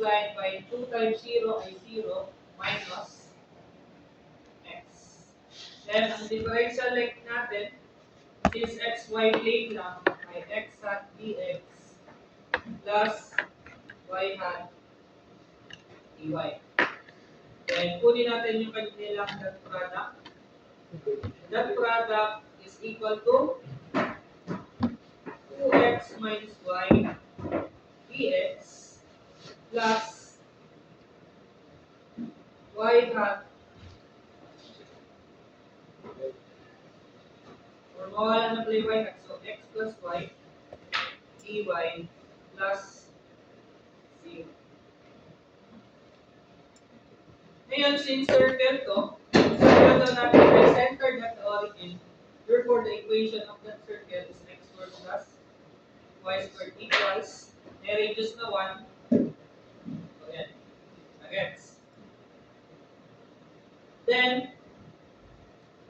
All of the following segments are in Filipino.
multiplied by 2 times 0 ay 0 minus x. Then, ang differential length natin, since xy plane lang, ay x hat dx plus y hat dy. Then, kunin natin yung kanilang dot product. Dot product is equal to 2x minus y dx plus y hat, or mawala na play y hat, so x plus y dy plus 0. Ngayon, since circle to, circle daw natin ay centered at the origin, therefore the equation of that circle is x squared plus y squared equals, may radius na 1, so yan, against. Then,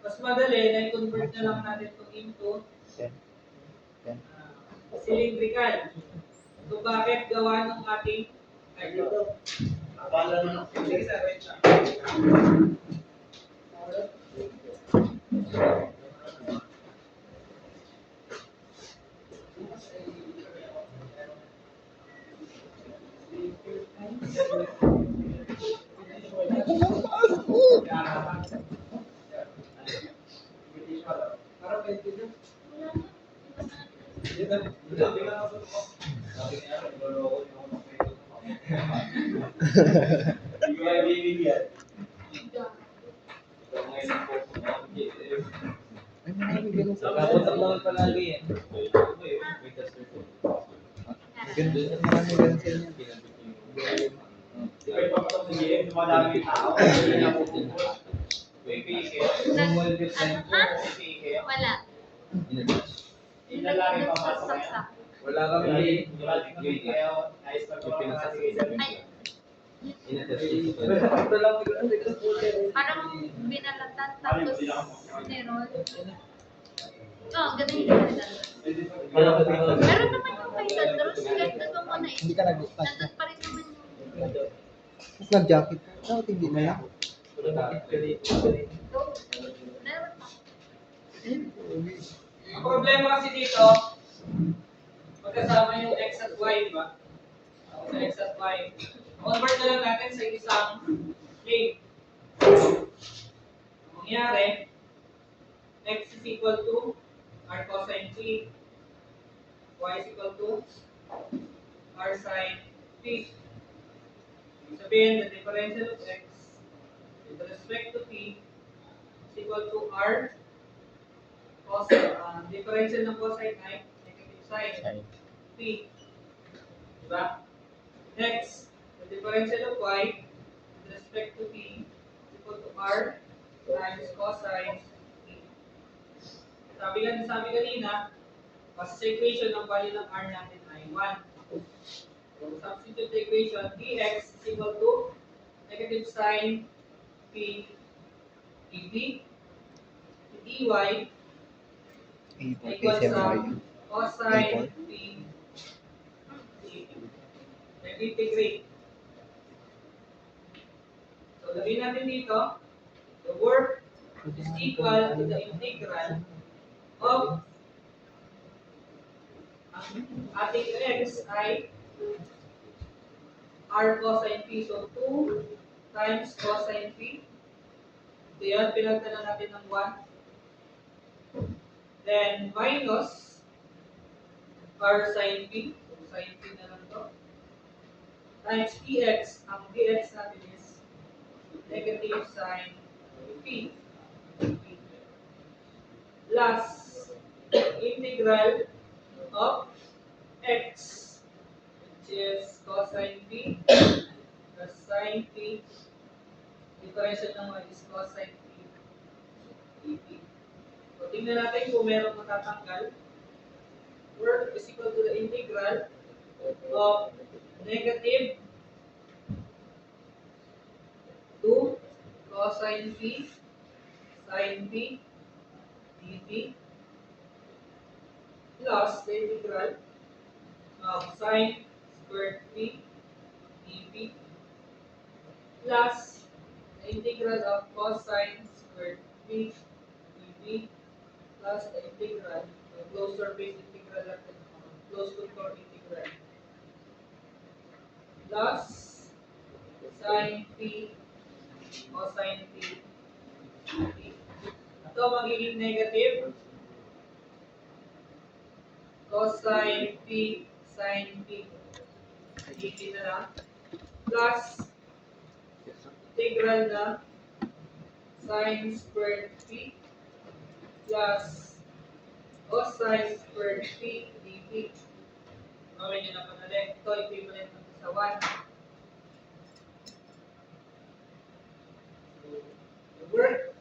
mas madali, na-convert na lang natin ito into cylindrical. So, bakit gawa ng ating ito? Abala na. Sige, sir. Wait lang. Nakapunta naman palagi eh. Ganda na marami ganun sa inyo. Madami tao. Wala. Inalari pa ba sa Saksak. Wala kami. kayo ayos pa po Ay, parang binalatan tapos nerol. Oo, ganun yung binalatan. Meron naman yung kay Tandros, kahit nandun mo na eh. Hindi ka nandun pa rin naman yung... Mas nag-jacket. Dapat hindi na lang. Meron pa. Ang problema kasi dito, magkasama yung x at y, di ba? Sa x at y. Convert na lang natin sa isang plane. Ang mangyari, x is equal to r cosine t, y is equal to r sine t. Ibig sabihin, the differential of x with respect to t is equal to r cosine, differential ng cosine ay negative sine t. Diba? Next, the differential of y with respect to t is equal to r times cosine t. Sabi kanina, kasi sa equation ng value ng r natin ay 1. So, substitute the equation, dx is equal to negative sine p dt, dy equals cosine p dt. Integrate. So, lagay natin dito, the work is equal to the integral of ating x ay r cosine p. So, 2 times cosine p. So, yan, pinagta na natin ng 1. Then, minus r sine p. So, sine p na lang to. Times dx. Ang dx natin is negative sine p. Plus integral of x, which is cosine p plus sine p. Differential naman is cosine p dt. So, tingnan natin kung merong matatanggal. Work is equal to the integral of negative 2 cosine p sine p dt plus the integral of sine squared p dt plus sine p cosine p dt. Ito magiging negative cosine p sine p dt na lang plus integral na sine squared p plus cosine squared p dt. Gawin nyo naman ulit. Ito equivalent sa 1. The work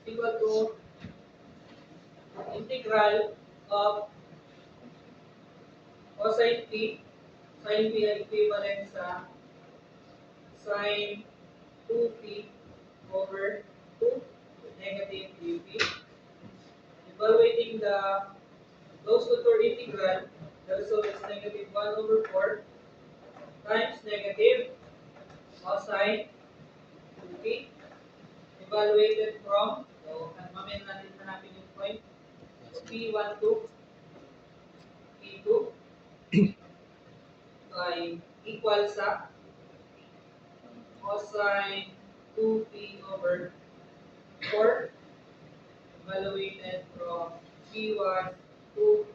equal to integral of cosine p. Sine p ay equivalent sa sine 2p over 2 negative dp. Evaluating the closed contour integral, the result is negative 1 over 4 times negative cosine 2p. Evaluated from, so mamaya natin hanapin yung point. So P1 to P2 ay equal sa cosine 2p over 4 evaluated from P1 to